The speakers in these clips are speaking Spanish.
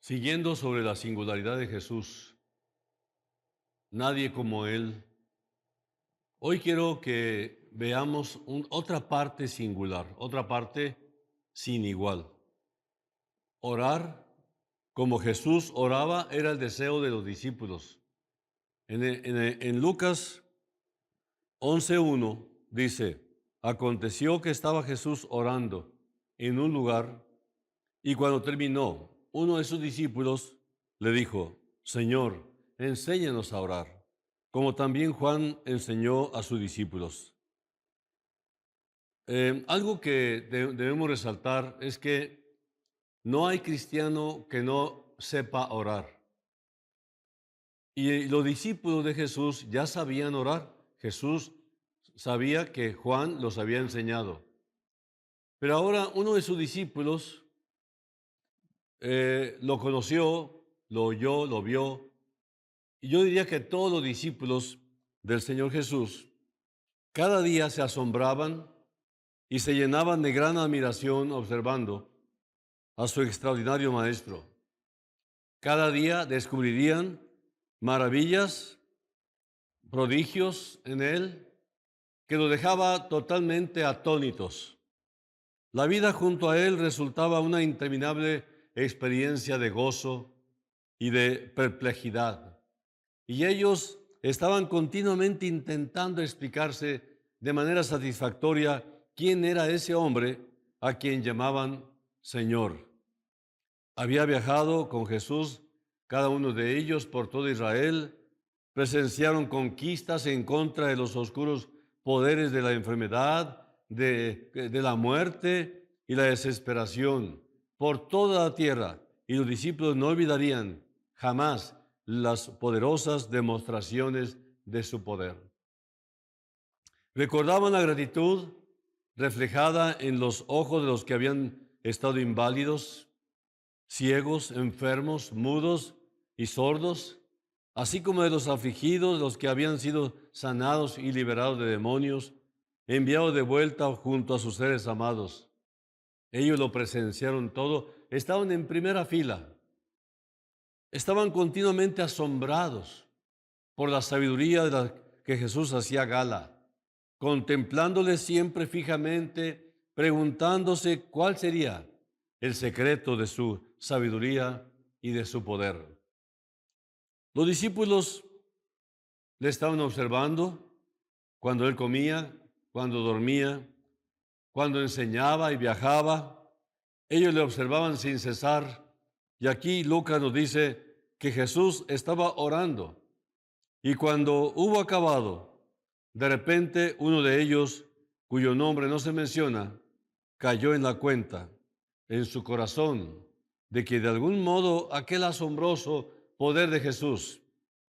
Siguiendo sobre la singularidad de Jesús, nadie como Él, hoy quiero que veamos otra parte singular, otra parte sin igual. Orar como Jesús oraba era el deseo de los discípulos. En Lucas 11:1 dice, aconteció que estaba Jesús orando en un lugar y cuando terminó, uno de sus discípulos le dijo, Señor, enséñanos a orar, como también Juan enseñó a sus discípulos. Algo que debemos resaltar es que no hay cristiano que no sepa orar. Y los discípulos de Jesús ya sabían orar. Jesús sabía que Juan los había enseñado. Pero ahora uno de sus discípulos lo conoció, lo oyó, lo vio. Y yo diría que todos los discípulos del Señor Jesús cada día se asombraban y se llenaban de gran admiración observando a su extraordinario maestro. Cada día descubrirían maravillas, prodigios en él que los dejaba totalmente atónitos. La vida junto a él resultaba una interminable experiencia de gozo y de perplejidad. Y ellos estaban continuamente intentando explicarse de manera satisfactoria quién era ese hombre a quien llamaban Señor. Había viajado con Jesús, cada uno de ellos, por todo Israel, presenciaron conquistas en contra de los oscuros poderes de la enfermedad, de la muerte y la desesperación por toda la tierra. Y los discípulos no olvidarían jamás las poderosas demostraciones de su poder. Recordaban la gratitud reflejada en los ojos de los que habían estado inválidos, ciegos, enfermos, mudos y sordos, así como de los afligidos, los que habían sido sanados y liberados de demonios, enviados de vuelta junto a sus seres amados. Ellos lo presenciaron todo, estaban en primera fila, estaban continuamente asombrados por la sabiduría de la que Jesús hacía gala, contemplándole siempre fijamente, preguntándose cuál sería el secreto de su sabiduría y de su poder. Los discípulos le estaban observando cuando él comía, cuando dormía, cuando enseñaba y viajaba. Ellos le observaban sin cesar. Y aquí Lucas nos dice que Jesús estaba orando. Y cuando hubo acabado, de repente uno de ellos, cuyo nombre no se menciona, cayó en la cuenta, en su corazón, de que de algún modo aquel asombroso poder de Jesús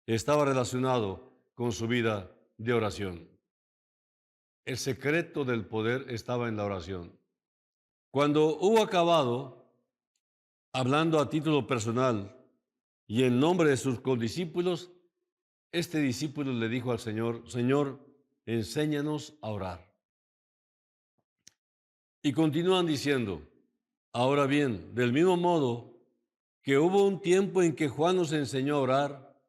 estaba relacionado con su vida de oración. El secreto del poder estaba en la oración. Cuando hubo acabado, hablando a título personal y en nombre de sus condiscípulos, este discípulo le dijo al Señor, Señor, enséñanos a orar. Y continúan diciendo, ahora bien, del mismo modo que hubo un tiempo en que Juan nos enseñó a orar,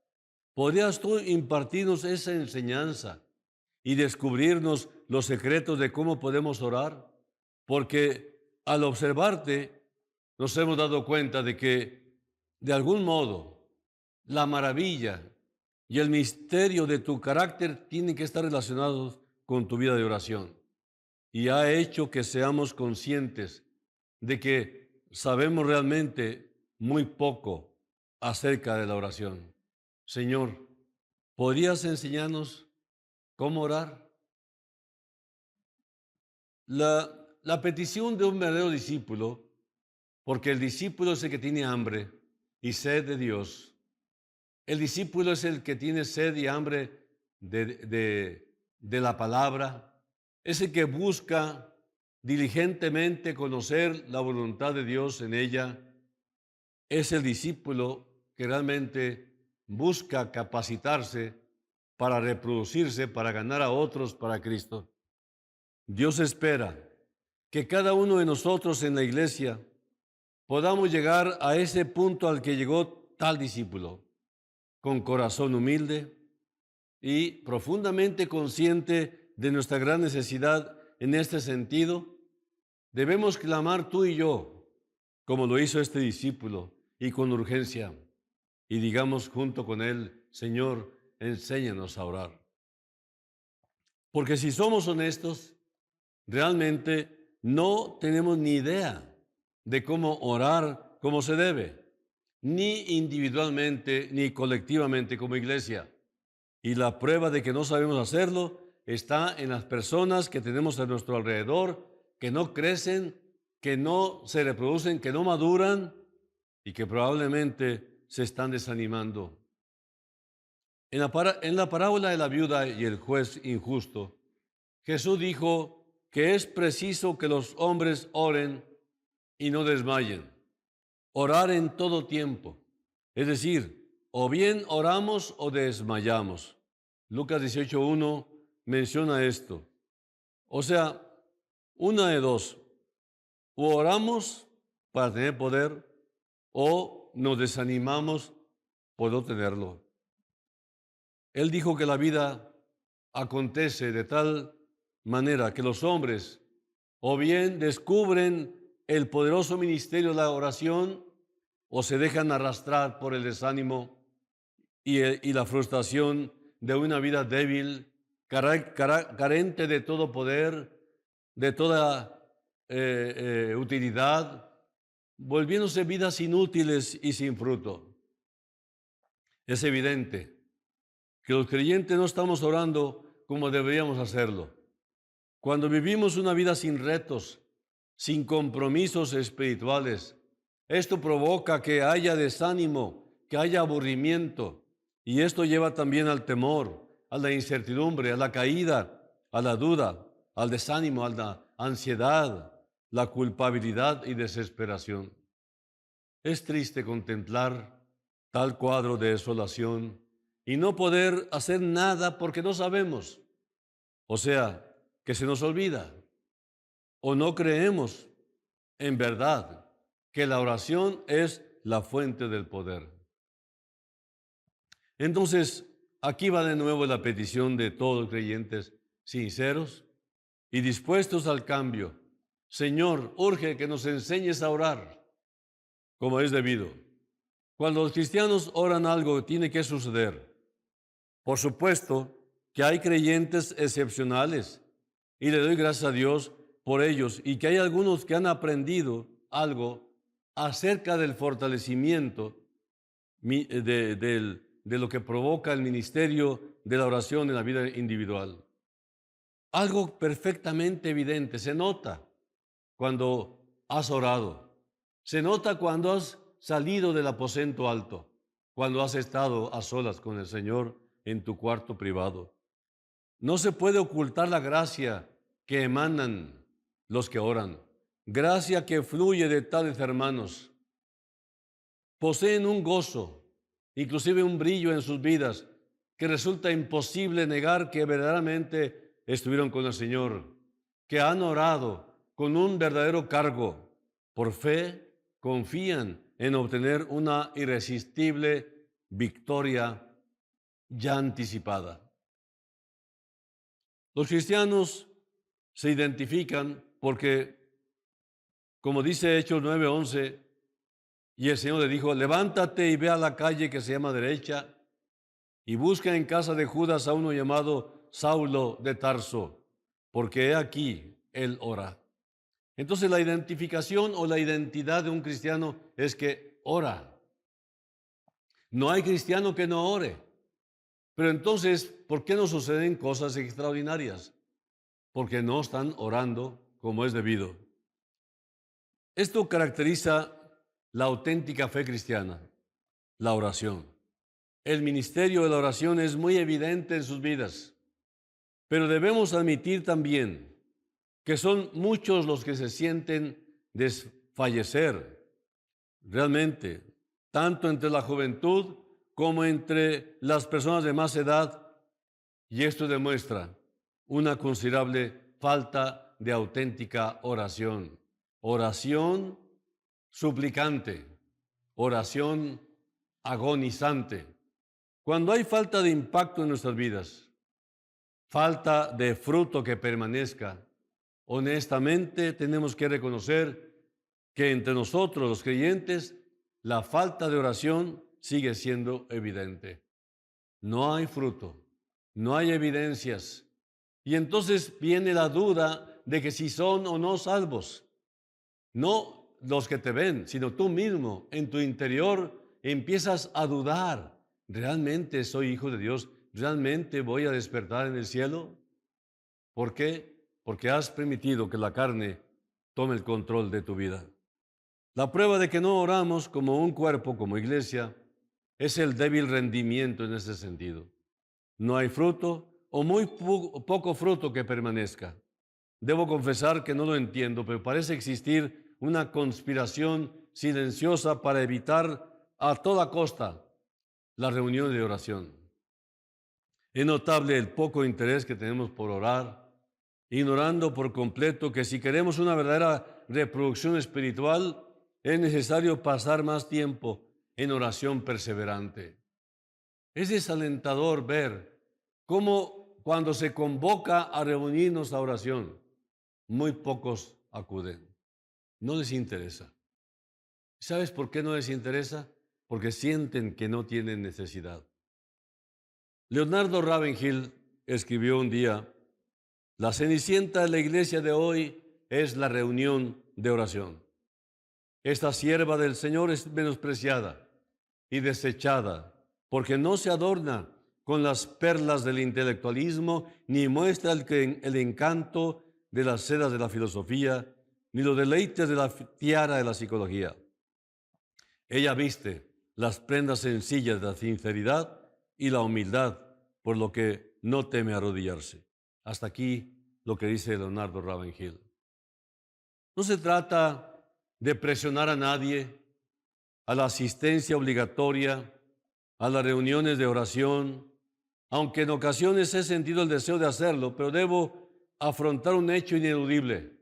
¿podrías tú impartirnos esa enseñanza y descubrirnos los secretos de cómo podemos orar? Porque al observarte nos hemos dado cuenta de que, de algún modo, la maravilla y el misterio de tu carácter tienen que estar relacionados con tu vida de oración. Y ha hecho que seamos conscientes de que sabemos realmente muy poco acerca de la oración. Señor, ¿podrías enseñarnos cómo orar? La petición de un verdadero discípulo, porque el discípulo es el que tiene hambre y sed de Dios. El discípulo es el que tiene sed y hambre de la palabra. Es el que busca diligentemente conocer la voluntad de Dios en ella. Es el discípulo que realmente busca capacitarse para reproducirse, para ganar a otros para Cristo. Dios espera que cada uno de nosotros en la iglesia podamos llegar a ese punto al que llegó tal discípulo, con corazón humilde y profundamente consciente de nuestra gran necesidad en este sentido. Debemos clamar tú y yo, como lo hizo este discípulo, y con urgencia, y digamos junto con él: Señor, enséñanos a orar. Porque si somos honestos, realmente no tenemos ni idea de cómo orar como se debe, ni individualmente ni colectivamente como iglesia. Y la prueba de que no sabemos hacerlo está en las personas que tenemos a nuestro alrededor, que no crecen, que no se reproducen, que no maduran y que probablemente se están desanimando. En la parábola de la viuda y el juez injusto, Jesús dijo que es preciso que los hombres oren y no desmayen. Orar en todo tiempo. Es decir, o bien oramos o desmayamos. Lucas 18:1 menciona esto. O sea, una de dos: o oramos para tener poder o nos desanimamos por no tenerlo. Él dijo que la vida acontece de tal manera que los hombres o bien descubren el poderoso ministerio de la oración o se dejan arrastrar por el desánimo y la frustración de una vida débil, carente de todo poder, de toda utilidad, volviéndose vidas inútiles y sin fruto. Es evidente que los creyentes no estamos orando como deberíamos hacerlo. Cuando vivimos una vida sin retos, sin compromisos espirituales, esto provoca que haya desánimo, que haya aburrimiento, y esto lleva también al temor, a la incertidumbre, a la caída, a la duda, al desánimo, a la ansiedad, la culpabilidad y desesperación. Es triste contemplar tal cuadro de desolación y no poder hacer nada porque no sabemos. O sea, que se nos olvida o no creemos en verdad que la oración es la fuente del poder. Entonces, aquí va de nuevo la petición de todos los creyentes sinceros y dispuestos al cambio. Señor, urge que nos enseñes a orar como es debido. Cuando los cristianos oran, algo tiene que suceder. Por supuesto que hay creyentes excepcionales y le doy gracias a Dios por ellos, y que hay algunos que han aprendido algo acerca del fortalecimiento de lo que provoca el ministerio de la oración en la vida individual. Algo perfectamente evidente, se nota cuando has orado, se nota cuando has salido del aposento alto, cuando has estado a solas con el Señor en tu cuarto privado. No se puede ocultar la gracia que emanan los que oran, gracia que fluye de tales hermanos. Poseen un gozo, inclusive un brillo en sus vidas, que resulta imposible negar que verdaderamente estuvieron con el Señor, que han orado con un verdadero cargo. Por fe, confían en obtener una irresistible victoria ya anticipada. Los cristianos se identifican porque, como dice Hechos 9:11, y el Señor le dijo: levántate y ve a la calle que se llama derecha y busca en casa de Judas a uno llamado Saulo de Tarso, porque he aquí, él ora. Entonces la identificación o la identidad de un cristiano es que ora. No hay cristiano que no ore. Pero entonces, ¿por qué no suceden cosas extraordinarias? Porque no están orando como es debido. Esto caracteriza la auténtica fe cristiana, la oración. El ministerio de la oración es muy evidente en sus vidas, pero debemos admitir también que son muchos los que se sienten desfallecer realmente, tanto entre la juventud como entre las personas de más edad, y esto demuestra una considerable falta de auténtica oración. Oración suplicante, oración agonizante. Cuando hay falta de impacto en nuestras vidas, falta de fruto que permanezca, honestamente tenemos que reconocer que entre nosotros los creyentes la falta de oración sigue siendo evidente. No hay fruto, no hay evidencias. Y entonces viene la duda de que si son o no salvos. No los que te ven, sino tú mismo en tu interior empiezas a dudar. ¿Realmente soy hijo de Dios? ¿Realmente voy a despertar en el cielo? ¿Por qué? Porque has permitido que la carne tome el control de tu vida. La prueba de que no oramos como un cuerpo, como iglesia, es el débil rendimiento en ese sentido. No hay fruto o muy poco fruto que permanezca. Debo confesar que no lo entiendo, pero parece existir una conspiración silenciosa para evitar a toda costa la reunión de oración. Es notable el poco interés que tenemos por orar, ignorando por completo que si queremos una verdadera reproducción espiritual, es necesario pasar más tiempo en oración perseverante. Es desalentador ver cómo cuando se convoca a reunirnos a oración, muy pocos acuden. No les interesa. ¿Sabes por qué no les interesa? Porque sienten que no tienen necesidad. Leonardo Ravenhill escribió un día: la cenicienta de la iglesia de hoy es la reunión de oración. Esta sierva del Señor es menospreciada y desechada porque no se adorna con las perlas del intelectualismo, ni muestra el encanto de las sedas de la filosofía, ni los deleites de la tiara de la psicología. Ella viste las prendas sencillas de la sinceridad y la humildad, por lo que no teme arrodillarse. Hasta aquí lo que dice Leonardo Ravenhill. No se trata de presionar a nadie a la asistencia obligatoria, a las reuniones de oración, aunque en ocasiones he sentido el deseo de hacerlo, pero debo afrontar un hecho ineludible.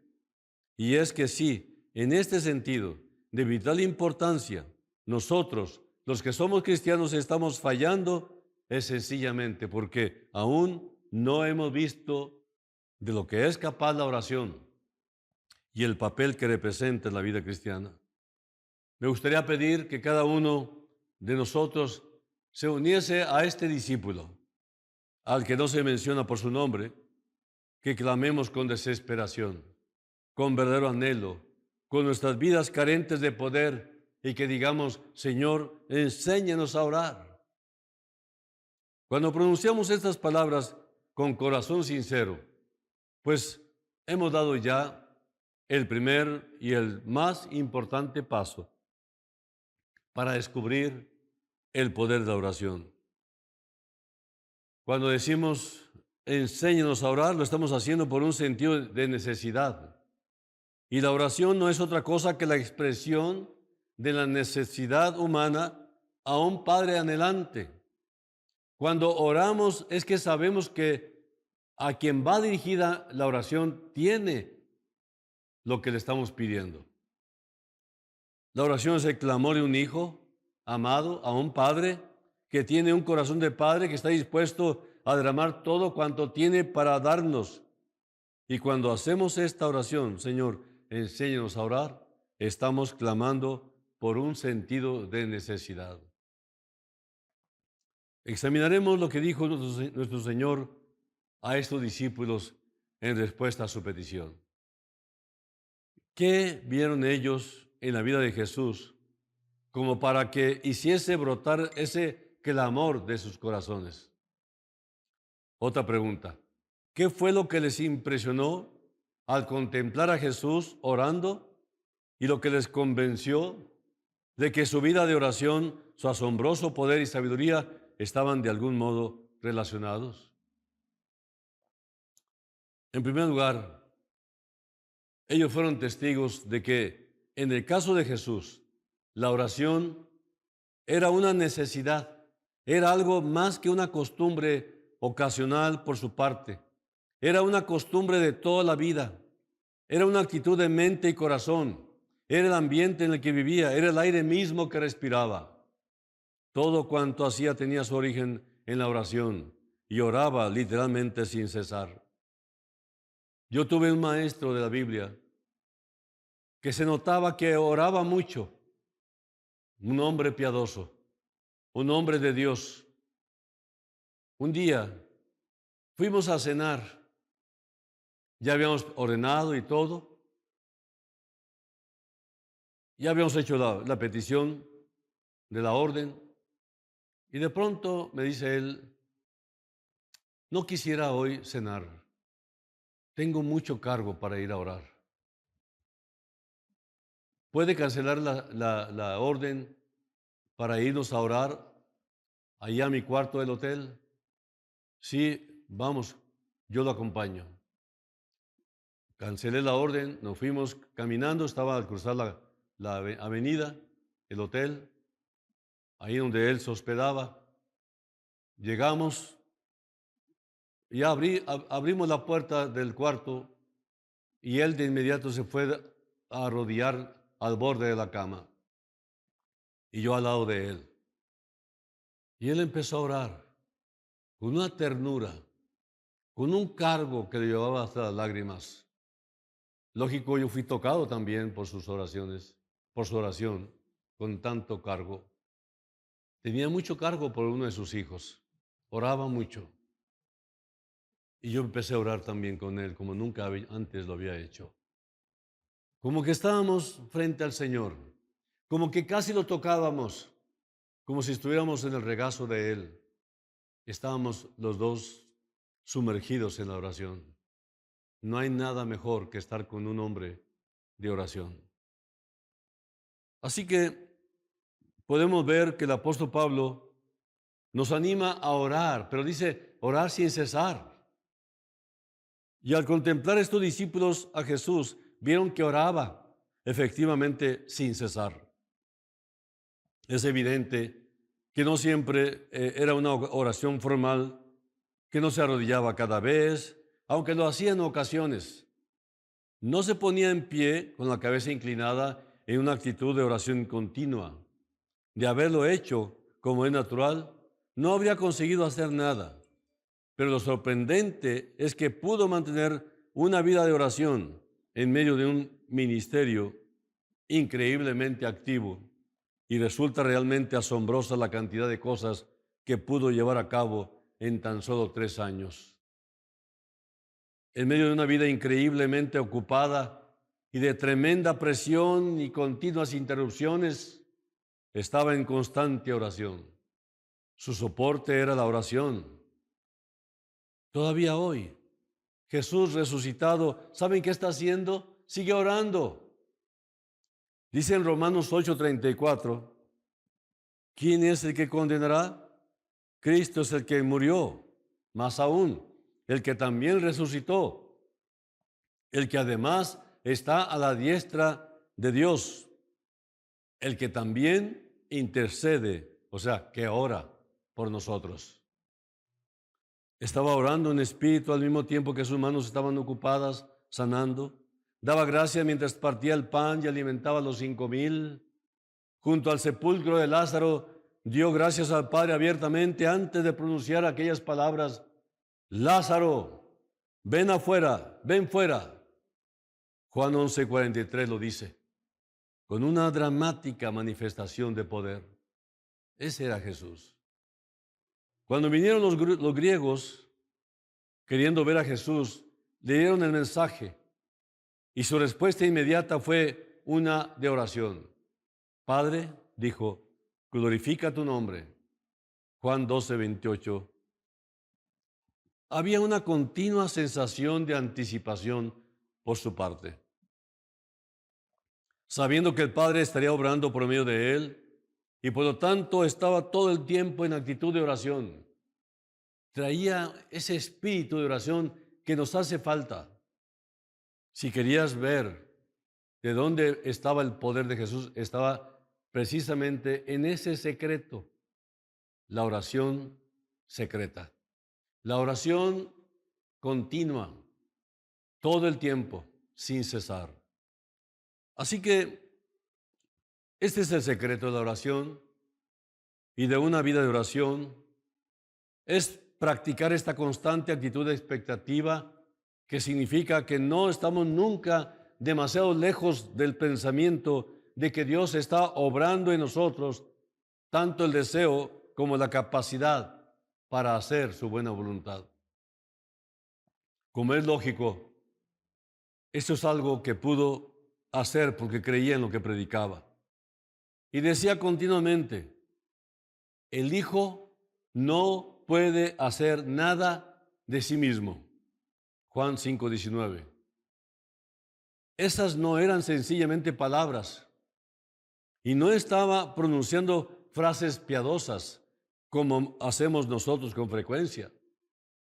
Y es que sí, en este sentido, de vital importancia, nosotros, los que somos cristianos, estamos fallando, es sencillamente porque aún no hemos visto de lo que es capaz la oración y el papel que representa en la vida cristiana. Me gustaría pedir que cada uno de nosotros se uniese a este discípulo, al que no se menciona por su nombre, que clamemos con desesperación, con verdadero anhelo, con nuestras vidas carentes de poder, y que digamos: Señor, enséñanos a orar. Cuando pronunciamos estas palabras con corazón sincero, pues hemos dado ya el primer y el más importante paso para descubrir el poder de la oración. Cuando decimos enséñanos a orar, lo estamos haciendo por un sentido de necesidad. Y la oración no es otra cosa que la expresión de la necesidad humana a un Padre anhelante. Cuando oramos es que sabemos que a quien va dirigida la oración tiene lo que le estamos pidiendo. La oración es el clamor de un hijo amado a un padre que tiene un corazón de padre que está dispuesto a derramar todo cuanto tiene para darnos. Y cuando hacemos esta oración: Señor, enséñanos a orar, estamos clamando por un sentido de necesidad. Examinaremos lo que dijo nuestro Señor a estos discípulos en respuesta a su petición. ¿Qué vieron ellos en la vida de Jesús como para que hiciese brotar ese clamor de sus corazones? Otra pregunta: ¿qué fue lo que les impresionó al contemplar a Jesús orando y lo que les convenció de que su vida de oración, su asombroso poder y sabiduría estaban de algún modo relacionados? En primer lugar, ellos fueron testigos de que en el caso de Jesús, la oración era una necesidad, era algo más que una costumbre ocasional por su parte, era una costumbre de toda la vida, era una actitud de mente y corazón, era el ambiente en el que vivía, era el aire mismo que respiraba. Todo cuanto hacía tenía su origen en la oración y oraba literalmente sin cesar. Yo tuve un maestro de la Biblia que se notaba que oraba mucho, un hombre piadoso, un hombre de Dios. Un día fuimos a cenar, ya habíamos ordenado y todo, ya habíamos hecho la petición de la orden y de pronto me dice él, no quisiera hoy cenar, tengo mucho cargo para ir a orar. ¿Puede cancelar la orden para irnos a orar allá a mi cuarto del hotel? Sí, vamos, yo lo acompaño. Cancelé la orden, nos fuimos caminando, estaba al cruzar la avenida, el hotel, ahí donde él se hospedaba. Llegamos y abrimos la puerta del cuarto y él de inmediato se fue a arrodillar al borde de la cama y yo al lado de él. Y él empezó a orar con una ternura, con un cargo que le llevaba hasta las lágrimas. Lógico, yo fui tocado también por sus oraciones, por su oración, con tanto cargo. Tenía mucho cargo por uno de sus hijos, oraba mucho. Y yo empecé a orar también con él, como nunca antes lo había hecho. Como que estábamos frente al Señor, como que casi lo tocábamos, como si estuviéramos en el regazo de Él. Estábamos los dos sumergidos en la oración. No hay nada mejor que estar con un hombre de oración. Así que podemos ver que el apóstol Pablo nos anima a orar, pero dice orar sin cesar. Y al contemplar estos discípulos a Jesús, vieron que oraba efectivamente sin cesar. Es evidente que no siempre era una oración formal, que no se arrodillaba cada vez, aunque lo hacía en ocasiones. No se ponía en pie con la cabeza inclinada en una actitud de oración continua. De haberlo hecho como es natural, no habría conseguido hacer nada. Pero lo sorprendente es que pudo mantener una vida de oración en medio de un ministerio increíblemente activo y resulta realmente asombrosa la cantidad de cosas que pudo llevar a cabo en tan solo 3 años. En medio de una vida increíblemente ocupada y de tremenda presión y continuas interrupciones, estaba en constante oración. Su soporte era la oración. Todavía hoy, Jesús resucitado, ¿saben qué está haciendo? Sigue orando. Dice en Romanos 8:34, ¿quién es el que condenará? Cristo es el que murió, más aún, el que también resucitó, el que además está a la diestra de Dios, el que también intercede, o sea, que ora por nosotros. Estaba orando en espíritu al mismo tiempo que sus manos estaban ocupadas sanando. Daba gracias mientras partía el pan y alimentaba a los 5,000. Junto al sepulcro de Lázaro, dio gracias al Padre abiertamente antes de pronunciar aquellas palabras: Lázaro, ven afuera, ven fuera. Juan 11:43 lo dice, con una dramática manifestación de poder. Ese era Jesús. Cuando vinieron los griegos queriendo ver a Jesús, le dieron el mensaje y su respuesta inmediata fue una de oración. Padre, dijo, glorifica tu nombre. Juan 12:28. Había una continua sensación de anticipación por su parte. Sabiendo que el Padre estaría obrando por medio de él y por lo tanto estaba todo el tiempo en actitud de oración. Traía ese espíritu de oración que nos hace falta. Si querías ver de dónde estaba el poder de Jesús, estaba precisamente en ese secreto, la oración secreta. La oración continua, todo el tiempo, sin cesar. Así que Este es el secreto de la oración y de una vida de oración. Es practicar esta constante actitud de expectativa, que significa que no estamos nunca demasiado lejos del pensamiento de que Dios está obrando en nosotros tanto el deseo como la capacidad para hacer su buena voluntad. Como es lógico, esto es algo que pudo hacer porque creía en lo que predicaba. Y decía continuamente, el Hijo no puede hacer nada de sí mismo. Juan 5:19. Esas no eran sencillamente palabras y no estaba pronunciando frases piadosas como hacemos nosotros con frecuencia.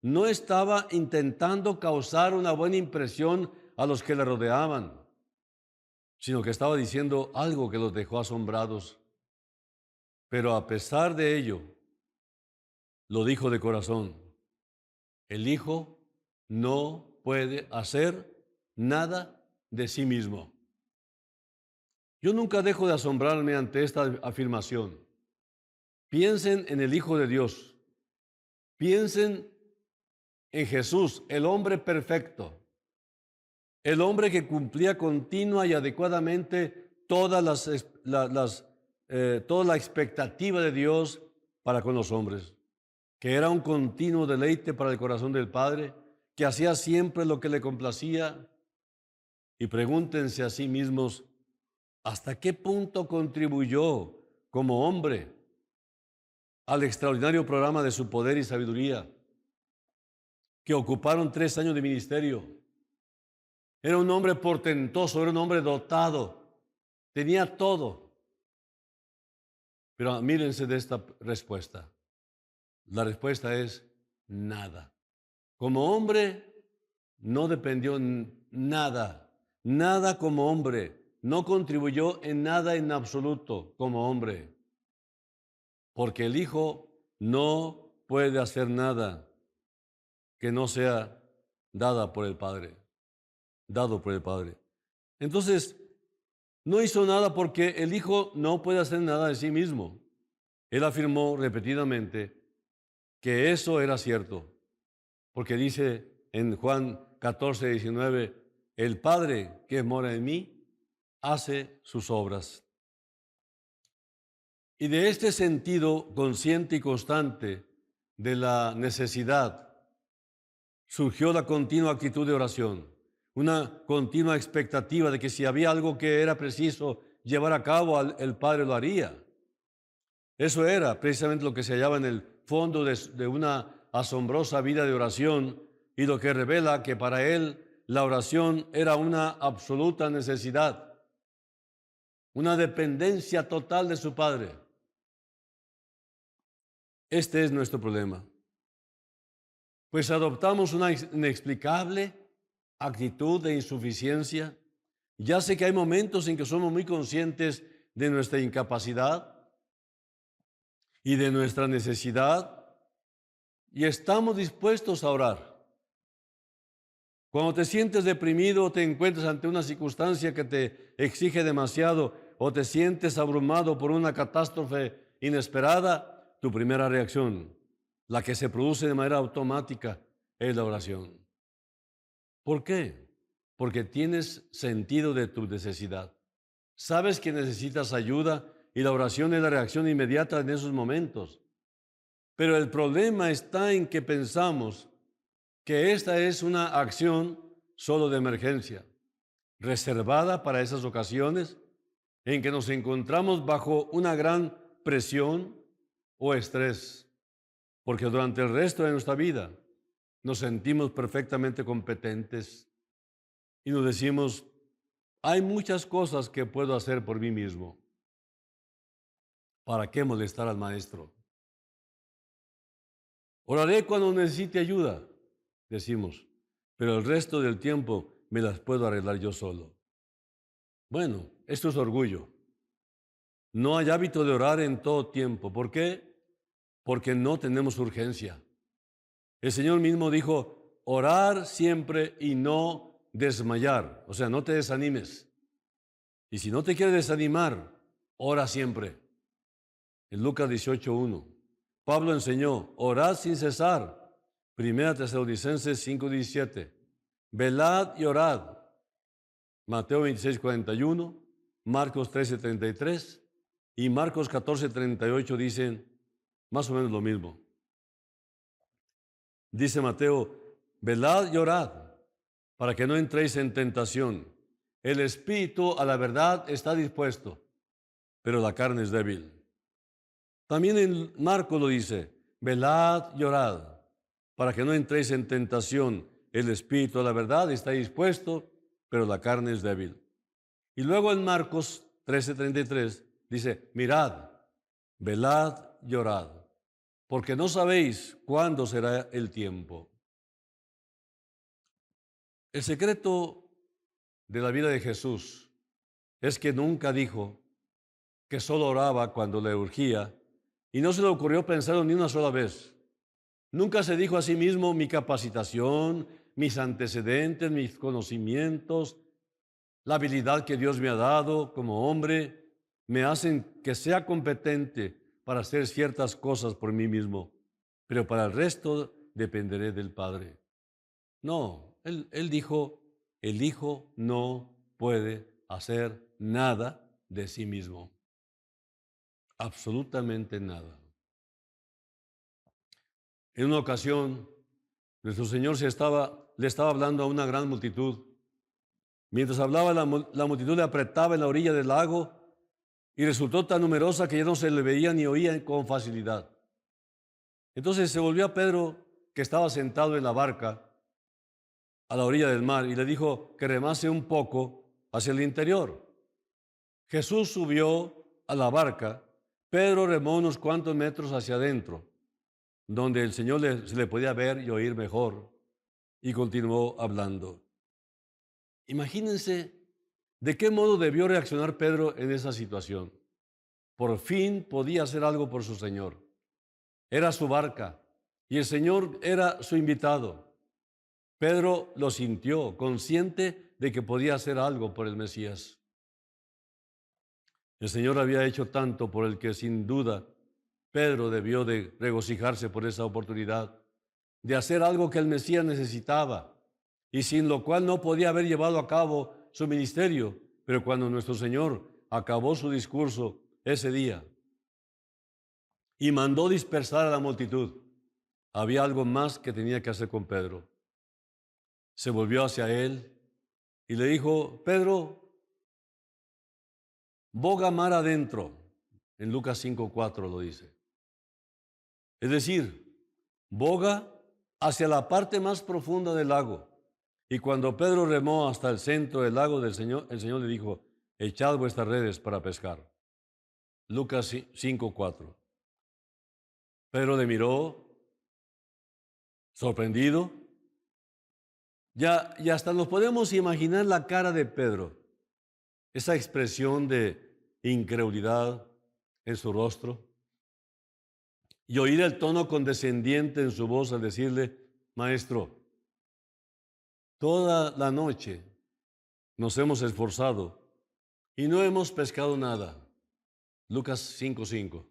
No estaba intentando causar una buena impresión a los que le rodeaban, sino que estaba diciendo algo que los dejó asombrados. Pero a pesar de ello, lo dijo de corazón. El Hijo no puede hacer nada de sí mismo. Yo nunca dejo de asombrarme ante esta afirmación. Piensen en el Hijo de Dios. Piensen en Jesús, el hombre perfecto. El hombre que cumplía continua y adecuadamente toda la expectativa de Dios para con los hombres, que era un continuo deleite para el corazón del Padre, que hacía siempre lo que le complacía. Y pregúntense a sí mismos, ¿hasta qué punto contribuyó como hombre al extraordinario programa de su poder y sabiduría, que ocuparon 3 años de ministerio? Era un hombre portentoso, era un hombre dotado, tenía todo. Pero mírense de esta respuesta. La respuesta es nada. Como hombre no dependió nada, nada como hombre, no contribuyó en nada en absoluto como hombre, porque el Hijo no puede hacer nada que no sea dado por el Padre. Entonces, no hizo nada porque el Hijo no puede hacer nada de sí mismo. Él afirmó repetidamente que eso era cierto, porque dice en Juan 14:19, el Padre que mora en mí hace sus obras. Y de este sentido consciente y constante de la necesidad surgió la continua actitud de oración, una continua expectativa de que si había algo que era preciso llevar a cabo, el Padre lo haría. Eso era precisamente lo que se hallaba en el fondo de una asombrosa vida de oración y lo que revela que para él la oración era una absoluta necesidad, una dependencia total de su Padre. Este es nuestro problema. Pues adoptamos una inexplicable actitud de insuficiencia. Ya sé que hay momentos en que somos muy conscientes de nuestra incapacidad y de nuestra necesidad y estamos dispuestos a orar. Cuando te sientes deprimido o te encuentras ante una circunstancia que te exige demasiado o te sientes abrumado por una catástrofe inesperada, tu primera reacción, la que se produce de manera automática, es la oración. ¿Por qué? Porque tienes sentido de tu necesidad. Sabes que necesitas ayuda y la oración es la reacción inmediata en esos momentos. Pero el problema está en que pensamos que esta es una acción solo de emergencia, reservada para esas ocasiones en que nos encontramos bajo una gran presión o estrés, porque durante el resto de nuestra vida nos sentimos perfectamente competentes y nos decimos, hay muchas cosas que puedo hacer por mí mismo. ¿Para qué molestar al maestro? Oraré cuando necesite ayuda, decimos, pero el resto del tiempo me las puedo arreglar yo solo. Bueno, esto es orgullo. No hay hábito de orar en todo tiempo. ¿Por qué? Porque no tenemos urgencia. El Señor mismo dijo, orar siempre y no desmayar. O sea, no te desanimes. Y si no te quieres desanimar, ora siempre. En Lucas 18:1. Pablo enseñó, orad sin cesar. Primera Tesalonicenses 5:17. Velad y orad. Mateo 26:41, Marcos 13:33 y Marcos 14:38 dicen más o menos lo mismo. Dice Mateo, velad y orad para que no entréis en tentación. El espíritu a la verdad está dispuesto, pero la carne es débil. También en Marcos lo dice, velad y orad para que no entréis en tentación. El espíritu a la verdad está dispuesto, pero la carne es débil. Y luego en Marcos 13:33 dice, mirad, velad y orad, porque no sabéis cuándo será el tiempo. El secreto de la vida de Jesús es que nunca dijo que solo oraba cuando le urgía y no se le ocurrió pensarlo ni una sola vez. Nunca se dijo a sí mismo mi capacitación, mis antecedentes, mis conocimientos, la habilidad que Dios me ha dado como hombre, me hacen que sea competente para hacer ciertas cosas por mí mismo, pero para el resto dependeré del Padre. No, él dijo, el Hijo no puede hacer nada de sí mismo, absolutamente nada. En una ocasión, nuestro Señor le estaba hablando a una gran multitud. Mientras hablaba, la multitud le apretaba en la orilla del lago y resultó tan numerosa que ya no se le veía ni oía con facilidad. Entonces se volvió a Pedro, que estaba sentado en la barca a la orilla del mar, y le dijo que remase un poco hacia el interior. Jesús subió a la barca, Pedro remó unos cuantos metros hacia adentro, donde el Señor se le podía ver y oír mejor, y continuó hablando. Imagínense de qué modo debió reaccionar Pedro en esa situación. Por fin podía hacer algo por su Señor. Era su barca y el Señor era su invitado. Pedro lo sintió, consciente de que podía hacer algo por el Mesías. El Señor había hecho tanto por el que sin duda Pedro debió de regocijarse por esa oportunidad de hacer algo que el Mesías necesitaba y sin lo cual no podía haber llevado a cabo su ministerio. Pero cuando nuestro Señor acabó su discurso ese día y mandó dispersar a la multitud, había algo más que tenía que hacer con Pedro. Se volvió hacia él y le dijo, Pedro, boga mar adentro. En Lucas 5:4 lo dice. Es decir, boga hacia la parte más profunda del lago. Y cuando Pedro remó hasta el centro del lago del Señor, el Señor le dijo, echad vuestras redes para pescar. Lucas 5:4. Pedro le miró, sorprendido. Y hasta nos podemos imaginar la cara de Pedro, esa expresión de incredulidad en su rostro, y oír el tono condescendiente en su voz al decirle, Maestro, toda la noche nos hemos esforzado y no hemos pescado nada. Lucas 5:5.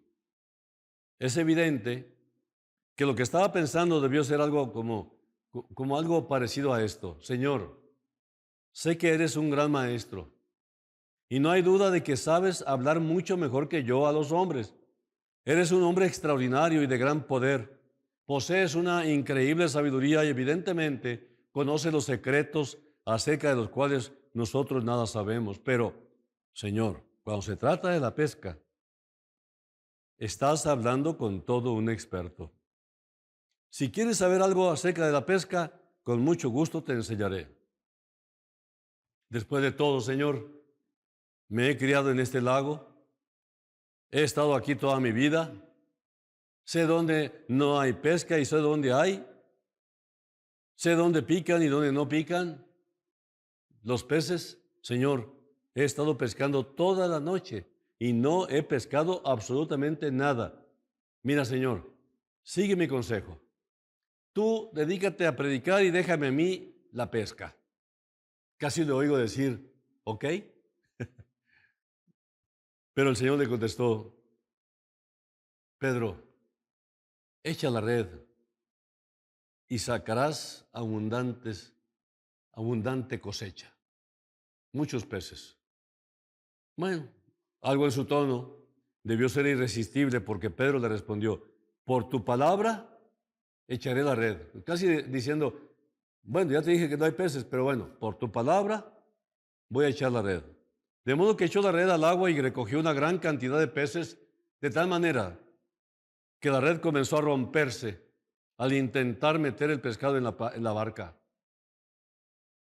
Es evidente que lo que estaba pensando debió ser algo como algo parecido a esto. Señor, sé que eres un gran maestro y no hay duda de que sabes hablar mucho mejor que yo a los hombres. Eres un hombre extraordinario y de gran poder. Posees una increíble sabiduría y evidentemente conoces los secretos acerca de los cuales nosotros nada sabemos. Pero, Señor, cuando se trata de la pesca, estás hablando con todo un experto. Si quieres saber algo acerca de la pesca, con mucho gusto te enseñaré. Después de todo, Señor, me he criado en este lago, he estado aquí toda mi vida, sé dónde no hay pesca y sé dónde hay, sé dónde pican y dónde no pican los peces. Señor, he estado pescando toda la noche y no he pescado absolutamente nada. Mira, Señor, sigue mi consejo. Tú dedícate a predicar y déjame a mí la pesca. Casi le oigo decir, ¿ok? Pero el Señor le contestó: Pedro, echa la red y sacarás abundante cosecha, muchos peces. Bueno, algo en su tono debió ser irresistible, porque Pedro le respondió: por tu palabra echaré la red. Casi diciendo: bueno, ya te dije que no hay peces, pero bueno, por tu palabra voy a echar la red. De modo que echó la red al agua y recogió una gran cantidad de peces, de tal manera que la red comenzó a romperse al intentar meter el pescado en la barca.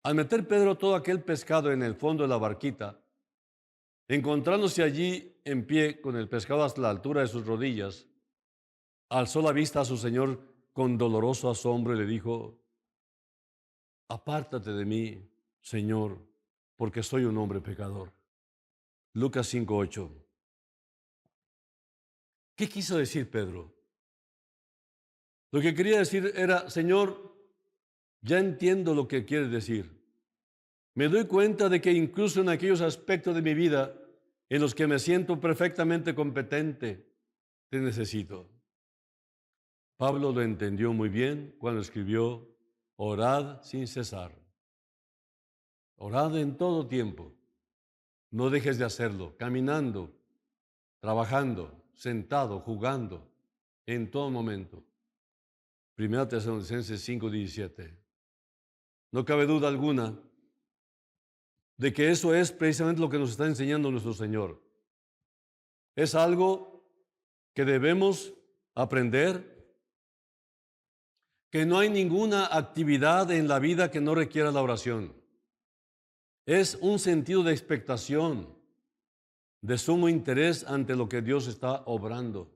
Al meter Pedro todo aquel pescado en el fondo de la barquita, encontrándose allí en pie con el pescado hasta la altura de sus rodillas, alzó la vista a su Señor con doloroso asombro y le dijo: apártate de mí, Señor, porque soy un hombre pecador. Lucas 5:8. ¿Qué quiso decir Pedro? Lo que quería decir era: Señor, ya entiendo lo que quieres decir. Me doy cuenta de que incluso en aquellos aspectos de mi vida en los que me siento perfectamente competente, te necesito. Pablo lo entendió muy bien cuando escribió: orad sin cesar. Orad en todo tiempo. No dejes de hacerlo, caminando, trabajando, sentado, jugando, en todo momento. 1 Tesalonicenses 5:17. No cabe duda alguna de que eso es precisamente lo que nos está enseñando nuestro Señor. Es algo que debemos aprender, que no hay ninguna actividad en la vida que no requiera la oración. Es un sentido de expectación, de sumo interés ante lo que Dios está obrando.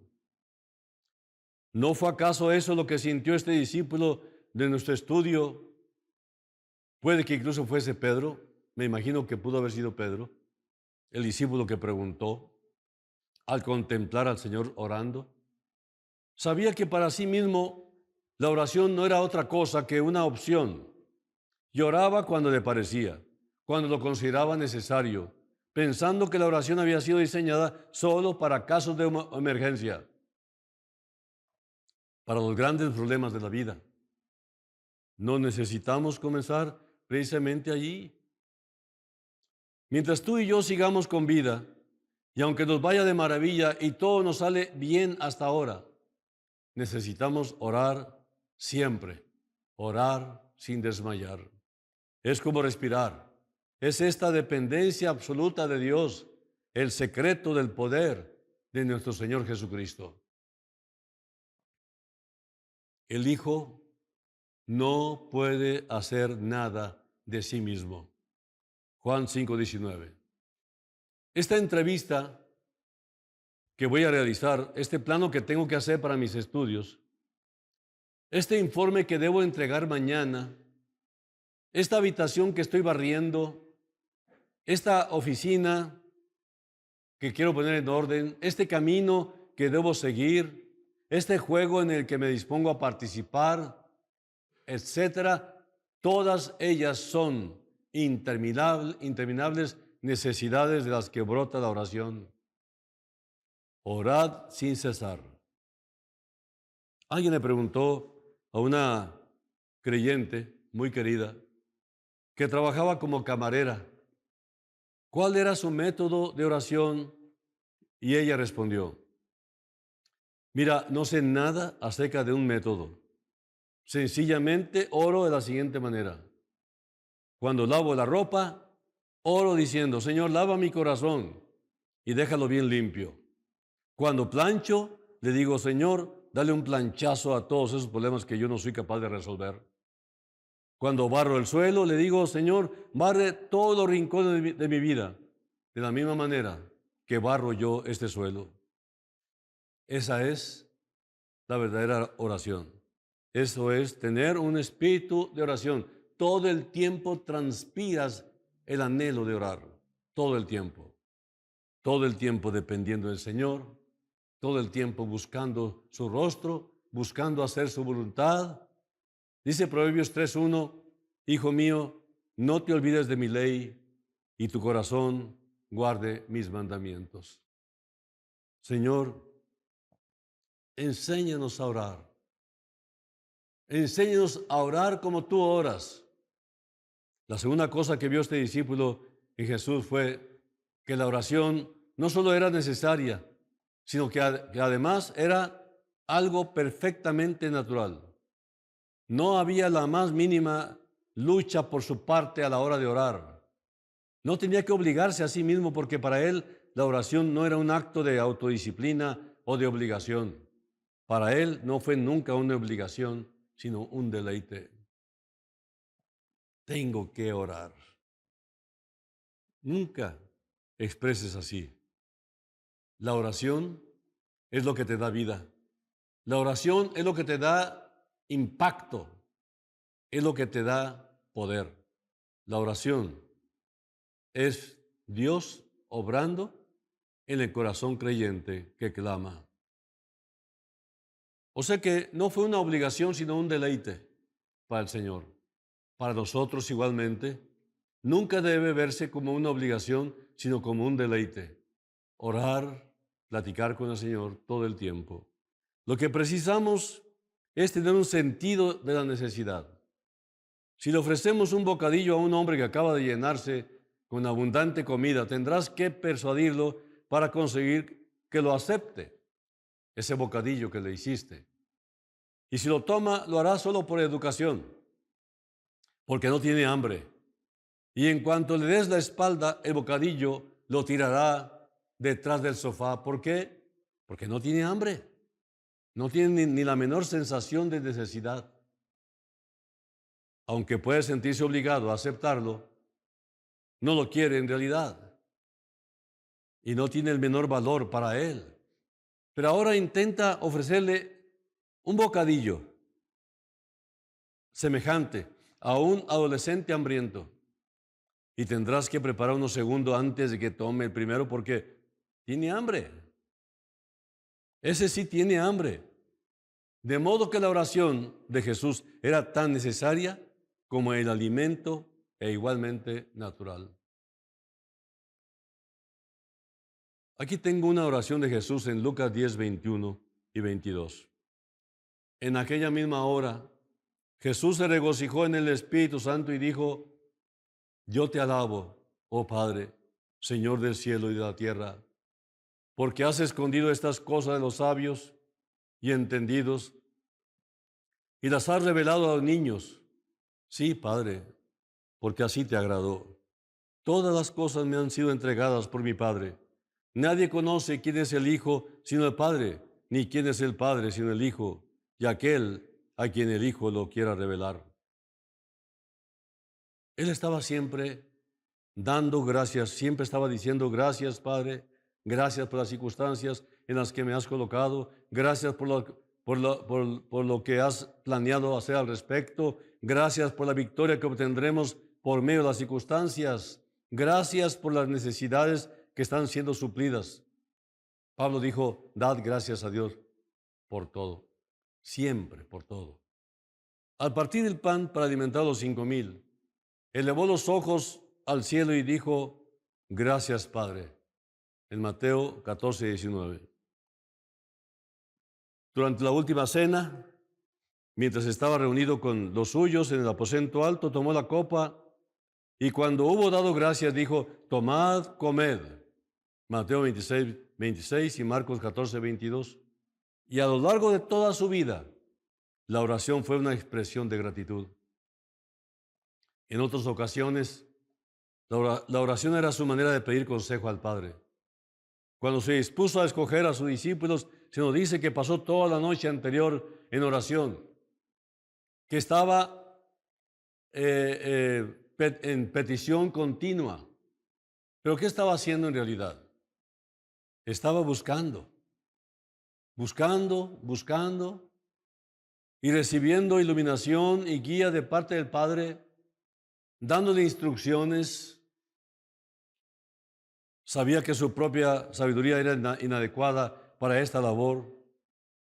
¿No fue acaso eso lo que sintió este discípulo de nuestro estudio? Puede que incluso fuese Pedro, me imagino que pudo haber sido Pedro, el discípulo que preguntó al contemplar al Señor orando. Sabía que para sí mismo la oración no era otra cosa que una opción. Lloraba cuando le parecía, cuando lo consideraba necesario, pensando que la oración había sido diseñada solo para casos de emergencia, para los grandes problemas de la vida. No necesitamos comenzar precisamente allí. Mientras tú y yo sigamos con vida, y aunque nos vaya de maravilla y todo nos sale bien hasta ahora, necesitamos orar siempre, orar sin desmayar. Es como respirar. Es esta dependencia absoluta de Dios, el secreto del poder de nuestro Señor Jesucristo. El Hijo no puede hacer nada de sí mismo. Juan 5:19. Esta entrevista que voy a realizar, este plano que tengo que hacer para mis estudios, este informe que debo entregar mañana, esta habitación que estoy barriendo, esta oficina que quiero poner en orden, este camino que debo seguir, este juego en el que me dispongo a participar, etcétera, todas ellas son interminables necesidades de las que brota la oración. Orad sin cesar. Alguien le preguntó a una creyente muy querida que trabajaba como camarera cuál era su método de oración, y ella respondió: mira, no sé nada acerca de un método. Sencillamente oro de la siguiente manera. Cuando lavo la ropa, oro diciendo: Señor, lava mi corazón y déjalo bien limpio. Cuando plancho, le digo: Señor, dale un planchazo a todos esos problemas que yo no soy capaz de resolver. Cuando barro el suelo, le digo: Señor, barre todos los rincones de mi vida, de la misma manera que barro yo este suelo. Esa es la verdadera oración. Eso es tener un espíritu de oración. Todo el tiempo transpiras el anhelo de orar. Todo el tiempo. Todo el tiempo dependiendo del Señor. Todo el tiempo buscando su rostro, buscando hacer su voluntad. Dice Proverbios 3:1, Hijo mío, no te olvides de mi ley y tu corazón guarde mis mandamientos. Señor, enséñanos a orar. Enséñanos a orar como tú oras. La segunda cosa que vio este discípulo en Jesús fue que la oración no solo era necesaria, sino que además era algo perfectamente natural. No había la más mínima lucha por su parte a la hora de orar. No tenía que obligarse a sí mismo porque para él la oración no era un acto de autodisciplina o de obligación. Para él no fue nunca una obligación, sino un deleite. Tengo que orar. Nunca expreses así. La oración es lo que te da vida. La oración es lo que te da impacto. Es lo que te da poder. La oración es Dios obrando en el corazón creyente que clama. O sea que no fue una obligación, sino un deleite para el Señor. Para nosotros igualmente, nunca debe verse como una obligación, sino como un deleite. Orar, platicar con el Señor todo el tiempo. Lo que precisamos es tener un sentido de la necesidad. Si le ofrecemos un bocadillo a un hombre que acaba de llenarse con abundante comida, tendrás que persuadirlo para conseguir que lo acepte, ese bocadillo que le hiciste. Y si lo toma, lo hará solo por educación, porque no tiene hambre. Y en cuanto le des la espalda, el bocadillo lo tirará detrás del sofá. ¿Por qué? Porque no tiene hambre. No tiene ni la menor sensación de necesidad. Aunque puede sentirse obligado a aceptarlo, no lo quiere en realidad. Y no tiene el menor valor para él. Pero ahora intenta ofrecerle un bocadillo semejante a un adolescente hambriento. Y tendrás que preparar unos segundos antes de que tome el primero porque tiene hambre. Ese sí tiene hambre. De modo que la oración de Jesús era tan necesaria como el alimento e igualmente natural. Aquí tengo una oración de Jesús en Lucas 10, 21 y 22. En aquella misma hora, Jesús se regocijó en el Espíritu Santo y dijo: yo te alabo, oh Padre, Señor del cielo y de la tierra, porque has escondido estas cosas de los sabios y entendidos y las has revelado a los niños. Sí, Padre, porque así te agradó. Todas las cosas me han sido entregadas por mi Padre. Nadie conoce quién es el Hijo sino el Padre, ni quién es el Padre sino el Hijo, y aquel a quien el Hijo lo quiera revelar. Él estaba siempre dando gracias, siempre estaba diciendo: gracias, Padre, gracias por las circunstancias en las que me has colocado, gracias por lo que has planeado hacer al respecto, gracias por la victoria que obtendremos por medio de las circunstancias, gracias por las necesidades que están siendo suplidas. Pablo dijo: dad gracias a Dios por todo, siempre por todo. Al partir el pan para alimentar a los 5,000, elevó los ojos al cielo y dijo: gracias, Padre. En Mateo 14, 19. Durante la última cena, mientras estaba reunido con los suyos en el aposento alto, tomó la copa y cuando hubo dado gracias dijo: tomad, comed. Mateo 26, 26 y Marcos 14, 22. Y a lo largo de toda su vida, la oración fue una expresión de gratitud. En otras ocasiones, la oración era su manera de pedir consejo al Padre. Cuando se dispuso a escoger a sus discípulos, se nos dice que pasó toda la noche anterior en oración, que estaba en petición continua. ¿Pero qué estaba haciendo en realidad? Estaba buscando y recibiendo iluminación y guía de parte del Padre, dándole instrucciones. Sabía que su propia sabiduría era inadecuada para esta labor,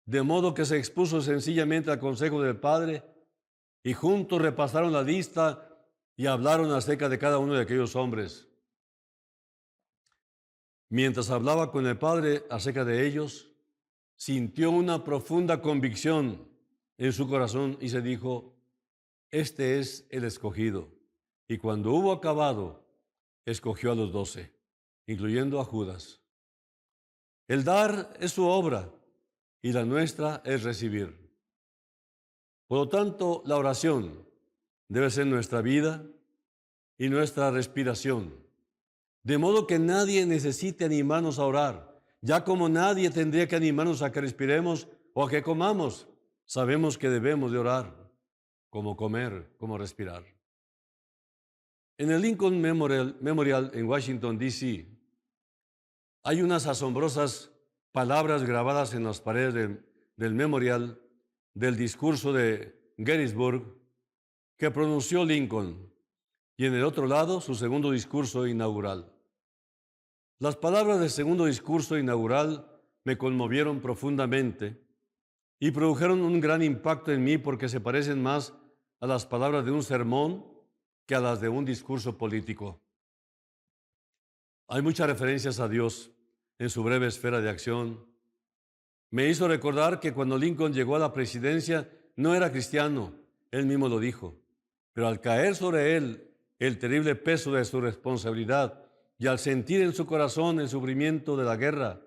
de modo que se expuso sencillamente al consejo del Padre y juntos repasaron la lista y hablaron acerca de cada uno de aquellos hombres. Mientras hablaba con el Padre acerca de ellos, sintió una profunda convicción en su corazón y se dijo: este es el escogido. Y cuando hubo acabado, escogió a los 12, incluyendo a Judas. El dar es su obra y la nuestra es recibir. Por lo tanto, la oración debe ser nuestra vida y nuestra respiración. De modo que nadie necesite animarnos a orar, ya como nadie tendría que animarnos a que respiremos o a que comamos. Sabemos que debemos de orar, como comer, como respirar. En el Lincoln Memorial en Washington, D.C., hay unas asombrosas palabras grabadas en las paredes del memorial del discurso de Gettysburg que pronunció Lincoln, y en el otro lado su segundo discurso inaugural. Las palabras del segundo discurso inaugural me conmovieron profundamente y produjeron un gran impacto en mí porque se parecen más a las palabras de un sermón que a las de un discurso político. Hay muchas referencias a Dios en su breve esfera de acción. Me hizo recordar que cuando Lincoln llegó a la presidencia no era cristiano, él mismo lo dijo, pero al caer sobre él el terrible peso de su responsabilidad y al sentir en su corazón el sufrimiento de la guerra,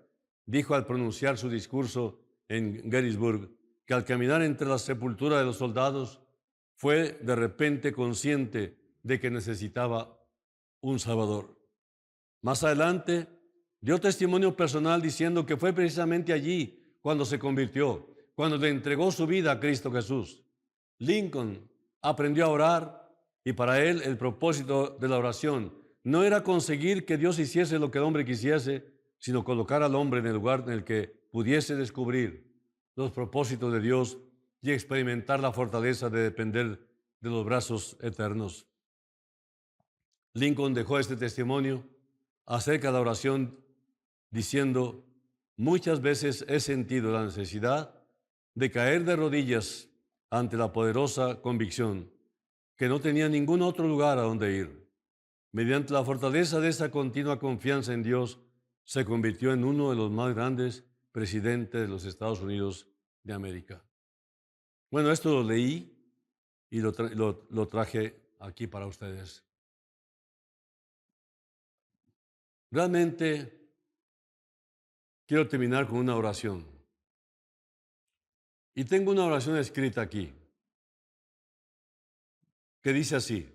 dijo al pronunciar su discurso en Gettysburg que al caminar entre la sepultura de los soldados fue de repente consciente de que necesitaba un Salvador. Más adelante dio testimonio personal diciendo que fue precisamente allí cuando se convirtió, cuando le entregó su vida a Cristo Jesús. Lincoln aprendió a orar y para él el propósito de la oración no era conseguir que Dios hiciese lo que el hombre quisiese, sino colocar al hombre en el lugar en el que pudiese descubrir los propósitos de Dios y experimentar la fortaleza de depender de los brazos eternos. Lincoln dejó este testimonio acerca de la oración diciendo: muchas veces he sentido la necesidad de caer de rodillas ante la poderosa convicción que no tenía ningún otro lugar a donde ir. Mediante la fortaleza de esa continua confianza en Dios, se convirtió en uno de los más grandes presidentes de los Estados Unidos de América. Bueno, esto lo leí y lo traje aquí para ustedes. Realmente quiero terminar con una oración. Y tengo una oración escrita aquí, que dice así: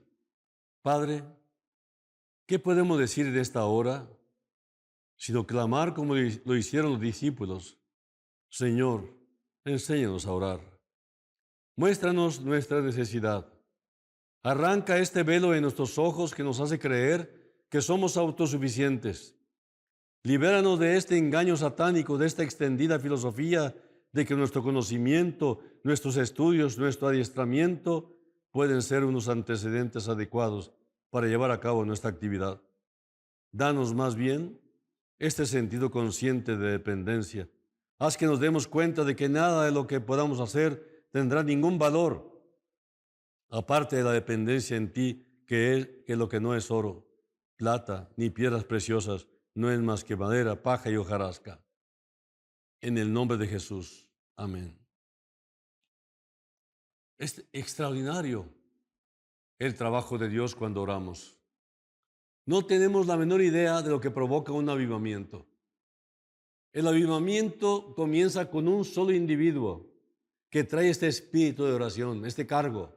Padre, ¿qué podemos decir en esta hora, sino clamar como lo hicieron los discípulos? Señor, enséñanos a orar. Muéstranos nuestra necesidad. Arranca este velo de nuestros ojos que nos hace creer que somos autosuficientes. Libéranos de este engaño satánico, de esta extendida filosofía de que nuestro conocimiento, nuestros estudios, nuestro adiestramiento pueden ser unos antecedentes adecuados para llevar a cabo nuestra actividad. Danos más bien este sentido consciente de dependencia. Haz que nos demos cuenta de que nada de lo que podamos hacer tendrá ningún valor, aparte de la dependencia en ti, que lo que no es oro, plata, ni piedras preciosas, no es más que madera, paja y hojarasca. En el nombre de Jesús. Amén. Es extraordinario el trabajo de Dios cuando oramos. No tenemos la menor idea de lo que provoca un avivamiento. El avivamiento comienza con un solo individuo que trae este espíritu de oración, este cargo.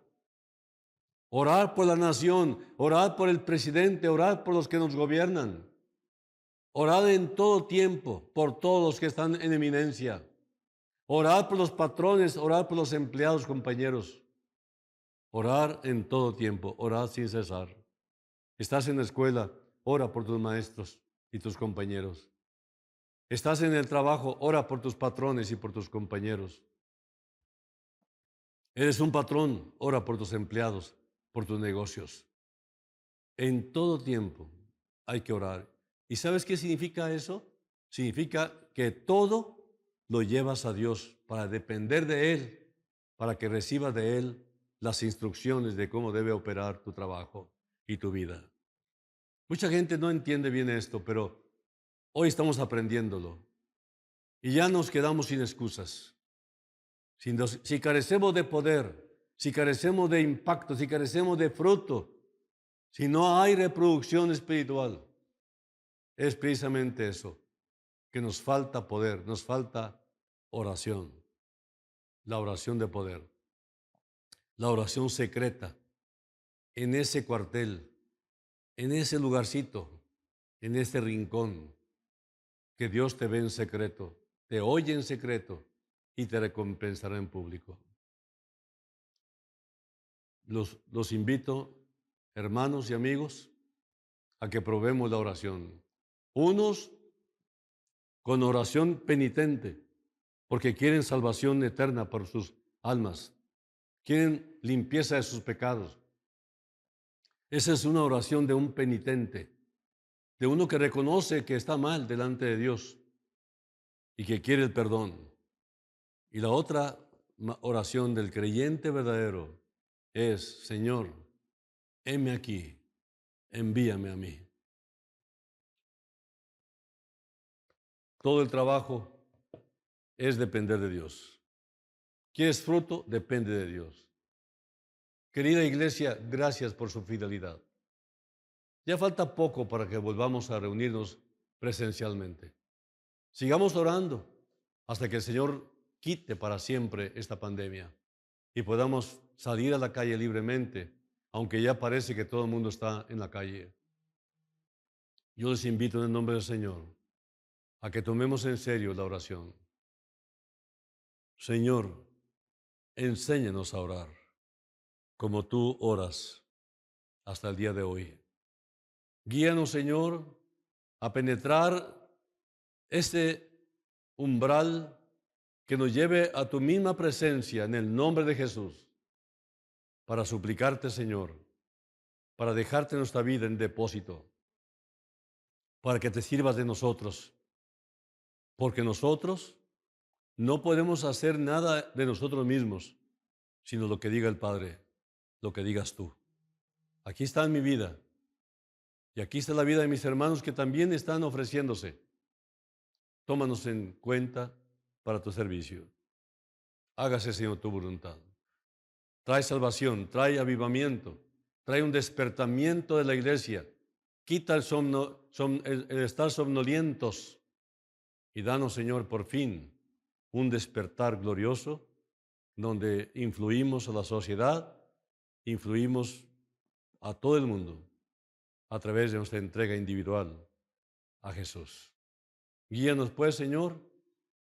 Orar por la nación, orar por el presidente, orar por los que nos gobiernan. Orar en todo tiempo por todos los que están en eminencia. Orar por los patrones, orar por los empleados, compañeros. Orar en todo tiempo, orar sin cesar. Estás en la escuela, ora por tus maestros y tus compañeros. Estás en el trabajo, ora por tus patrones y por tus compañeros. Eres un patrón, ora por tus empleados, por tus negocios. En todo tiempo hay que orar. ¿Y sabes qué significa eso? Significa que todo lo llevas a Dios para depender de Él, para que recibas de Él las instrucciones de cómo debe operar tu trabajo y tu vida. Mucha gente no entiende bien esto, pero Hoy estamos aprendiéndolo y ya nos quedamos sin excusas. Si carecemos de poder, si carecemos de impacto, si carecemos de fruto, si no hay reproducción espiritual, es precisamente eso, que nos falta poder, nos falta oración, la oración de poder, la oración secreta, en ese cuartel, en ese lugarcito, en ese rincón, que Dios te ve en secreto, te oye en secreto y te recompensará en público. Los invito, hermanos y amigos, a que probemos la oración. Unos con oración penitente, porque quieren salvación eterna por sus almas, quieren limpieza de sus pecados. Esa es una oración de un penitente, de uno que reconoce que está mal delante de Dios y que quiere el perdón. Y la otra oración del creyente verdadero es: Señor, heme aquí, envíame a mí. Todo el trabajo es depender de Dios. ¿Quieres fruto? Depende de Dios. Querida iglesia, gracias por su fidelidad. Ya falta poco para que volvamos a reunirnos presencialmente. Sigamos orando hasta que el Señor quite para siempre esta pandemia y podamos salir a la calle libremente, aunque ya parece que todo el mundo está en la calle. Yo les invito en el nombre del Señor a que tomemos en serio la oración. Señor, enséñanos a orar como tú oras hasta el día de hoy. Guíanos, Señor, a penetrar este umbral que nos lleve a tu misma presencia en el nombre de Jesús, para suplicarte, Señor, para dejarte nuestra vida en depósito, para que te sirvas de nosotros, porque nosotros no podemos hacer nada de nosotros mismos, sino lo que diga el Padre, lo que digas tú. Aquí está mi vida, y aquí está la vida de mis hermanos que también están ofreciéndose. Tómanos en cuenta para tu servicio. Hágase, Señor, tu voluntad. Trae salvación, trae avivamiento, trae un despertamiento de la iglesia. Quita el estar somnolientos y danos, Señor, por fin un despertar glorioso donde influimos a la sociedad, influimos a todo el mundo a través de nuestra entrega individual a Jesús. Guíanos pues, Señor,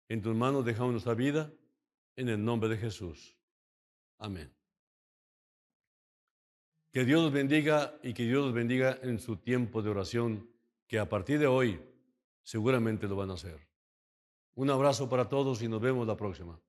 en tus manos dejamos nuestra vida, en el nombre de Jesús. Amén. Que Dios los bendiga y que Dios los bendiga en su tiempo de oración, que a partir de hoy seguramente lo van a hacer. Un abrazo para todos y nos vemos la próxima.